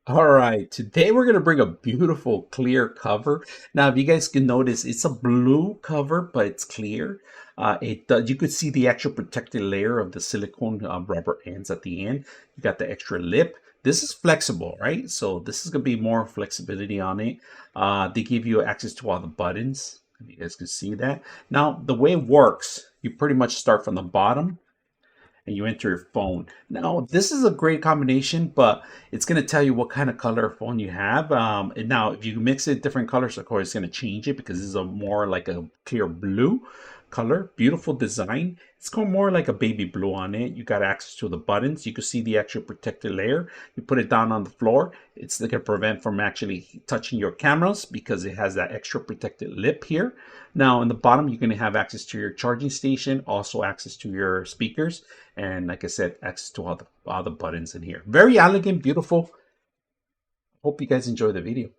All right, today we're going to bring a beautiful clear cover. Now, if you guys can notice, it's a blue cover, but it's clear. You could see the extra protective layer of the silicone rubber ends at the end. You got the extra lip. This is flexible, right? So this is going to be more flexibility on it. They give you access to all the buttons. You guys can see that. Now, the way it works, you pretty much start from the bottom and you enter your phone. Now, this is a great combination, but it's going to tell you what kind of color phone you have. And now, if you mix it different colors, of course, it's going to change it because this is a more like a clear blue color. Beautiful design. It's going more like a baby blue on it. You got access to the buttons. You can see the extra protective layer. You put it down on the floor. It's going to prevent from actually touching your cameras because it has that extra protected lip here. Now, in the bottom, you're going to have access to your charging station, also access to your speakers, and like I said, access to all the buttons in here. Very elegant, beautiful. Hope you guys enjoy the video.